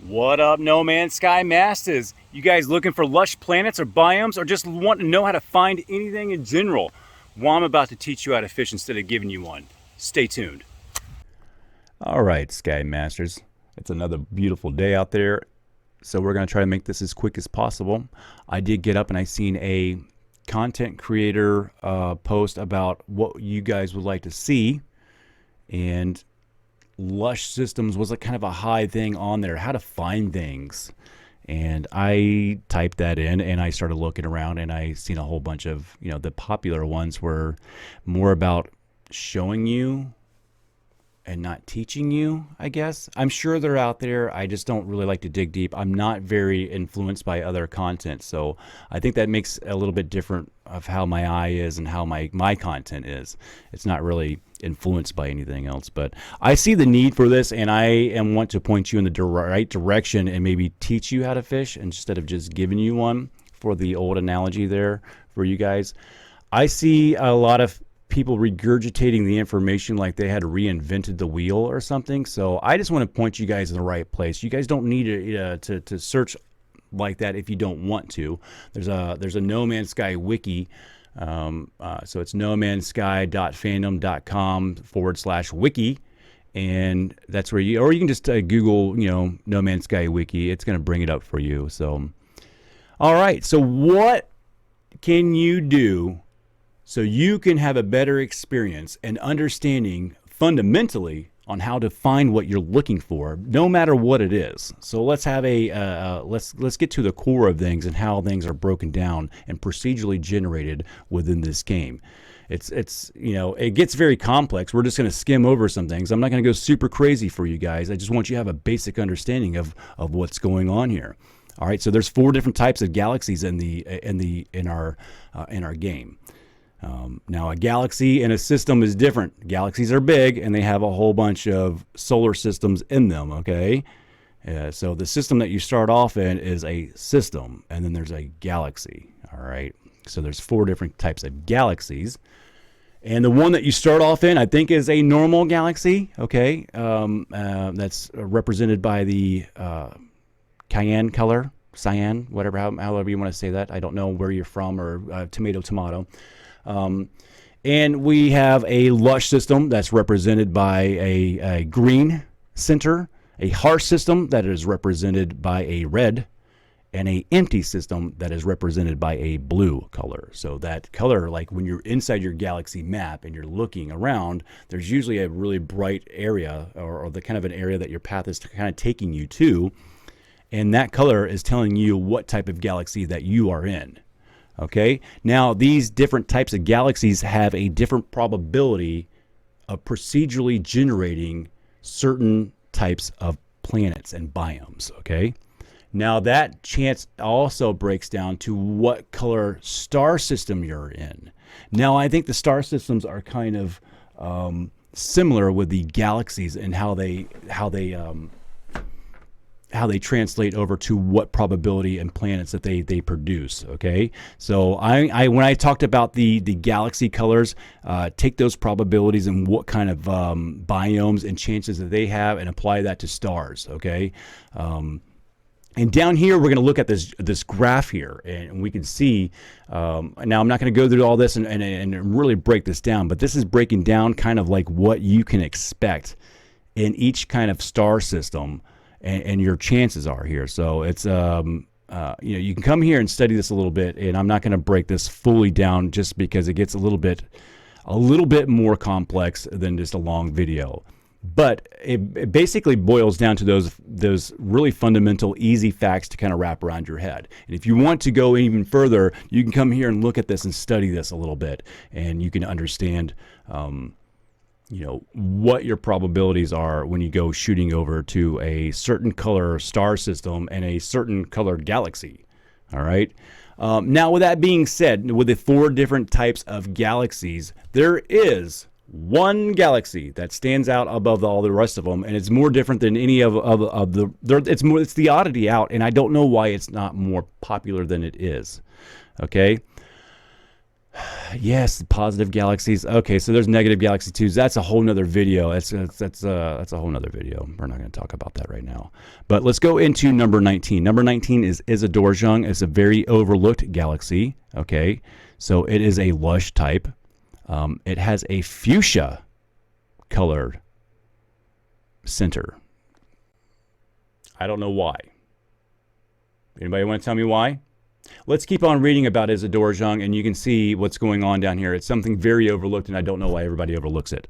What up, No Man's Sky Masters? You guys looking for lush planets or biomes, or just want to know how to find anything in general? Well, I'm about to teach you how to fish instead of giving you one. Stay tuned. All right, Sky Masters. It's another beautiful day out there, so we're going to try to make this as quick as possible. I did get up and I seen a content creator post about what you guys would like to see, and Lush systems was a kind of a high thing on there, how to find things. And I typed that in and I started looking around, and I seen a whole bunch of, the popular ones were more about showing you and not teaching you, I guess. I'm sure they're out there. I just don't really like to dig deep. I'm not very influenced by other content. So I think that makes a little bit different of how my eye is and how my content is. It's not really influenced by anything else. But I see the need for this, and I want to point you in the right direction and maybe teach you how to fish instead of just giving you one, for the old analogy there for you guys. I see a lot of people regurgitating the information like they had reinvented the wheel or something. So I just want to point you guys in the right place. You guys don't need to search like that if you don't want to. There's a No Man's Sky wiki. So it's nomansky.fandom.com/wiki. And that's where or you can just Google, No Man's Sky wiki. It's going to bring it up for you. So, all right. So what can you do so you can have a better experience and understanding fundamentally on how to find what you're looking for, no matter what it is? So let's have let's get to the core of things and how things are broken down and procedurally generated within this game. It gets very complex. We're just going to skim over some things. I'm not going to go super crazy for you guys. I just want you to have a basic understanding of what's going on here. All right. So there's 4 different types of galaxies in our game. Now, a galaxy in a system is different. Galaxies are big, and they have a whole bunch of solar systems in them, okay? So the system that you start off in is a system, and then there's a galaxy, all right? So there's 4 different types of galaxies. And the one that you start off in, I think, is a normal galaxy, okay? That's represented by the cyan color, cyan, whatever, however you want to say that. I don't know where you're from, or tomato. And we have a lush system that's represented by a green center, a harsh system that is represented by a red, and a empty system that is represented by a blue color. So that color, like when you're inside your galaxy map and you're looking around, there's usually a really bright area, or the kind of an area that your path is kind of taking you to. And that color is telling you what type of galaxy that you are in. Okay, now these different types of galaxies have a different probability of procedurally generating certain types of planets and biomes. Okay, now that chance also breaks down to what color star system you're in. Now I think the star systems are kind of similar with the galaxies and how they translate over to what probability and planets that they produce. Okay, so I when I talked about the galaxy colors, take those probabilities and what kind of biomes and chances that they have, and apply that to stars. Okay, and down here we're going to look at this graph here, and we can see. Now I'm not going to go through all this and really break this down, but this is breaking down kind of like what you can expect in each kind of star system. And your chances are here. So it's you can come here and study this a little bit, and I'm not going to break this fully down just because it gets a little bit more complex than just a long video. But it basically boils down to those really fundamental, easy facts to kind of wrap around your head. And if you want to go even further, you can come here and look at this and study this a little bit, and you can understand what your probabilities are when you go shooting over to a certain color star system and a certain color galaxy. All right. Now, with that being said, with the 4 different types of galaxies, there is one galaxy that stands out above all the rest of them, and it's more different than any of the. It's the oddity out, and I don't know why it's not more popular than it is. Okay. Yes, positive galaxies. Okay, so there's negative galaxy twos. That's a whole nother video. That's a whole nother video. We're not going to talk about that right now. But let's go into number 19. Number 19 is Iousongola. It's a very overlooked galaxy. Okay, so it is a LUSH type. It has a fuchsia colored center. I don't know why. Anybody want to tell me why? Let's keep on reading about Iousongola, and you can see what's going on down here. It's something very overlooked, and I don't know why everybody overlooks it.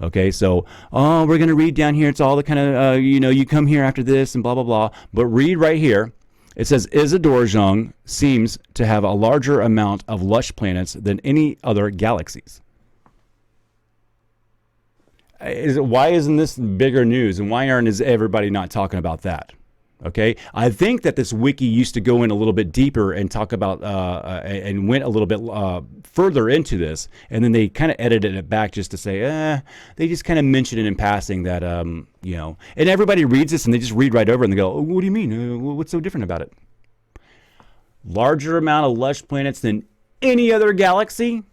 Okay, so we're going to read down here. It's all the kind of, you come here after this and blah, blah, blah. But read right here. It says, Iousongola seems to have a larger amount of LUSH planets than any other galaxies. Why isn't this bigger news, and why is everybody not talking about that? Okay, I think that this wiki used to go in a little bit deeper and talk about and went a little bit further into this, and then they kind of edited it back just to say, they just kind of mentioned it in passing that, and everybody reads this and they just read right over and they go, oh, what do you mean? What's so different about it? Larger amount of LUSH planets than any other galaxy?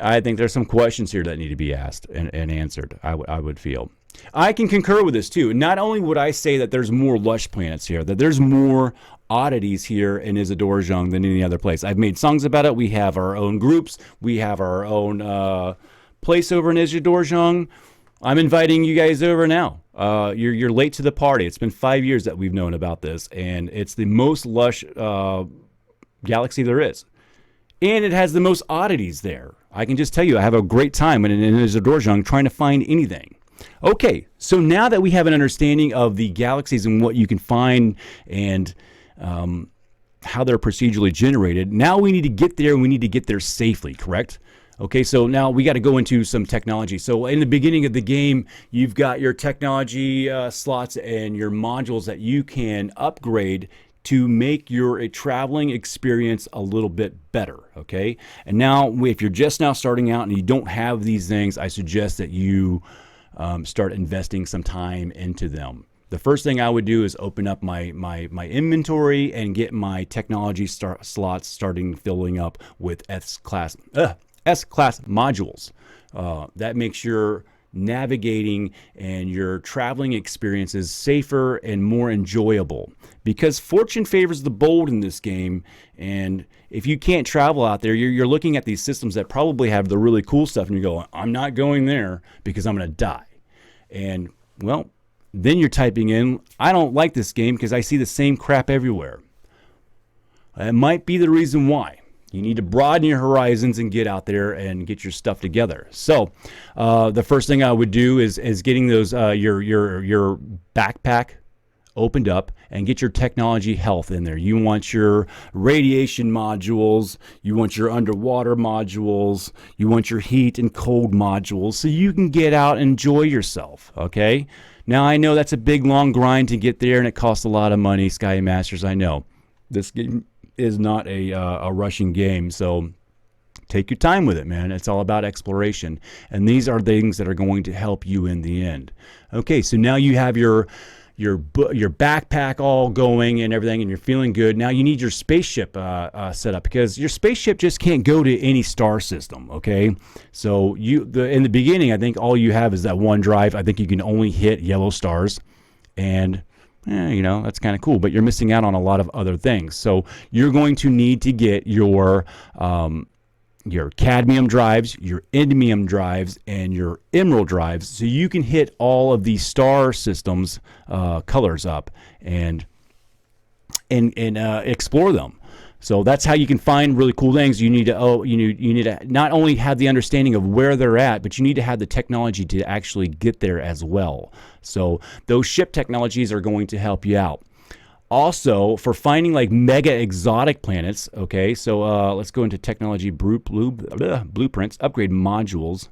I think there's some questions here that need to be asked and answered, I would feel. I can concur with this too. Not only would I say that there's more LUSH planets here, that there's more oddities here in Iousongola than any other place. I've made songs about it. We have our own groups. We have our own place over in Iousongola. I'm inviting you guys over now. You're late to the party. It's been 5 years that we've known about this, and it's the most LUSH galaxy there is. And it has the most oddities there. I can just tell you, I have a great time in Iousongola trying to find anything. Okay, so now that we have an understanding of the galaxies and what you can find and how they're procedurally generated, now we need to get there and we need to get there safely, correct? Okay, so now we got to go into some technology. So in the beginning of the game, you've got your technology slots and your modules that you can upgrade to make your traveling experience a little bit better, okay? And now, if you're just now starting out and you don't have these things, I suggest that you start investing some time into them. The first thing I would do is open up my inventory and get my technology slots starting filling up with S-class modules. That makes your navigating and your traveling experiences safer and more enjoyable, because fortune favors the bold in this game. And if you can't travel out there, you're looking at these systems that probably have the really cool stuff and you go, I'm not going there because I'm going to die. And well, then you're typing in, I don't like this game because I see the same crap everywhere. It might be the reason why. You need to broaden your horizons and get out there and get your stuff together. So the first thing I would do is getting those your backpack opened up and get your technology health in there. You want your radiation modules, you want your underwater modules, you want your heat and cold modules so you can get out and enjoy yourself, okay? Now I know that's a big long grind to get there and it costs a lot of money, Sky Masters, I know. This game is not a rushing game, so take your time with it, man. It's all about exploration, and these are things that are going to help you in the end. Okay, so now you have your backpack all going and everything, and you're feeling good. Now you need your spaceship set up, because your spaceship just can't go to any star system, okay? So in the beginning, I think all you have is that one drive. I think you can only hit yellow stars, and that's kind of cool, but you're missing out on a lot of other things. So you're going to need to get your cadmium drives, your indium drives, and your emerald drives, so you can hit all of these star systems colors up and explore them. So that's how you can find really cool things. You need to not only have the understanding of where they're at, but you need to have the technology to actually get there as well. So those ship technologies are going to help you out. Also, for finding like mega exotic planets, okay, so let's go into technology blueprints, upgrade modules.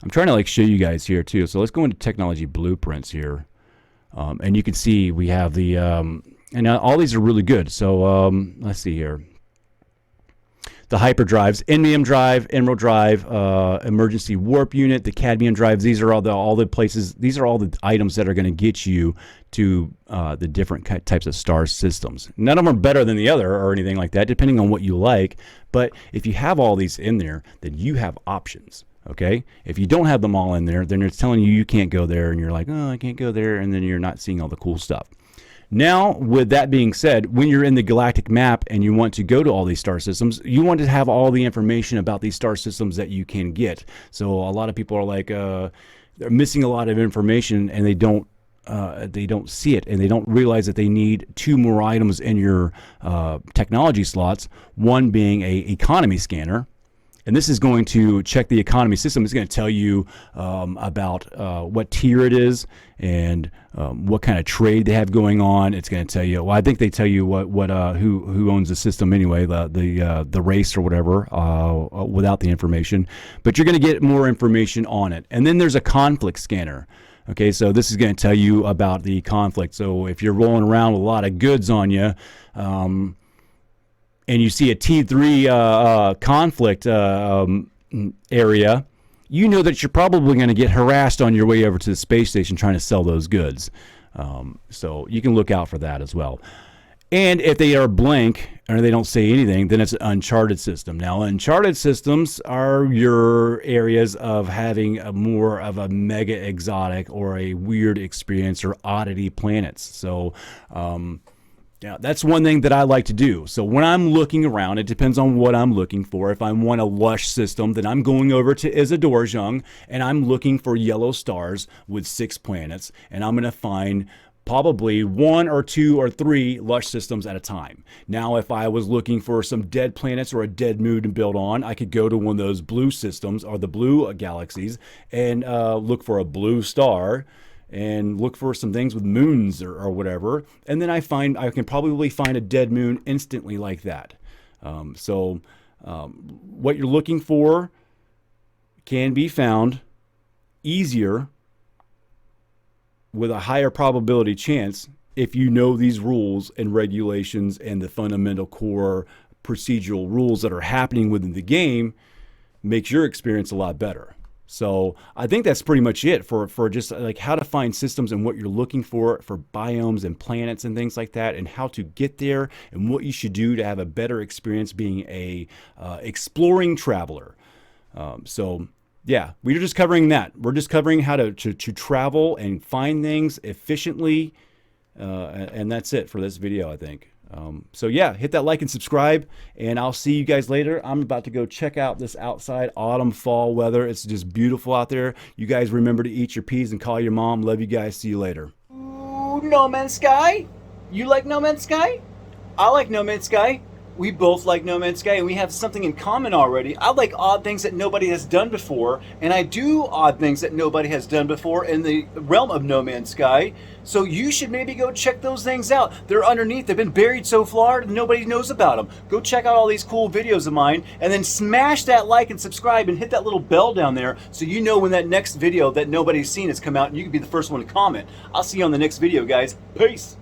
I'm trying to like show you guys here too. So let's go into technology blueprints here. And you can see we have the, and all these are really good. So let's see here. the hyperdrives, indium drive, emerald drive, emergency warp unit, the cadmium drives. These are all the places. These are all the items that are going to get you to the different types of star systems. None of them are better than the other or anything like that, depending on what you like. But if you have all these in there, then you have options. Okay, if you don't have them all in there, then it's telling you can't go there, and you're like, oh, I can't go there, and then you're not seeing all the cool stuff. Now, with that being said, when you're in the galactic map and you want to go to all these star systems, you want to have all the information about these star systems that you can get. So a lot of people are like, they're missing a lot of information, and they don't see it, and they don't realize that they need 2 more items in your technology slots. One being a economy scanner. And this is going to check the economy system. It's going to tell you about what tier it is and what kind of trade they have going on. It's going to tell you. Well, I think they tell you who owns the system anyway, the race or whatever, without the information. But you're going to get more information on it. And then there's a conflict scanner. Okay, so this is going to tell you about the conflict. So if you're rolling around with a lot of goods on you, and you see a T3 conflict area, you know that you're probably going to get harassed on your way over to the space station trying to sell those goods. So you can look out for that as well. And if they are blank or they don't say anything, then it's an uncharted system. Now, uncharted systems are your areas of having more of a mega exotic or a weird experience or oddity planets. So, yeah, that's one thing that I like to do. So when I'm looking around, it depends on what I'm looking for. If I want a LUSH system, then I'm going over to Iousongola and I'm looking for yellow stars with 6 planets, and I'm going to find probably 1 or 2 or 3 LUSH systems at a time. Now, if I was looking for some dead planets or a dead moon to build on, I could go to one of those blue systems or the blue galaxies and look for a blue star and look for some things with moons or whatever. And then I can probably find a dead moon instantly like that. What you're looking for can be found easier with a higher probability chance if you know these rules and regulations and the fundamental core procedural rules that are happening within the game. Makes your experience a lot better. So I think that's pretty much it for just like how to find systems and what you're looking for biomes and planets and things like that, and how to get there and what you should do to have a better experience being a exploring traveler. Yeah, we're just covering that. We're just covering how to travel and find things efficiently, and that's it for this video, I think. So yeah, hit that like and subscribe, and I'll see you guys later. I'm about to go check out this outside autumn fall weather. It's just beautiful out there. You guys remember to eat your peas and call your mom. Love you guys. See you later. Ooh, No Man's Sky? You like No Man's Sky? I like No Man's Sky. We both like No Man's Sky, and we have something in common already. I like odd things that nobody has done before, and I do odd things that nobody has done before in the realm of No Man's Sky. So you should maybe go check those things out. They're underneath. They've been buried so far and nobody knows about them. Go check out all these cool videos of mine, and then smash that like and subscribe and hit that little bell down there so you know when that next video that nobody's seen has come out, and you can be the first one to comment. I'll see you on the next video, guys. Peace.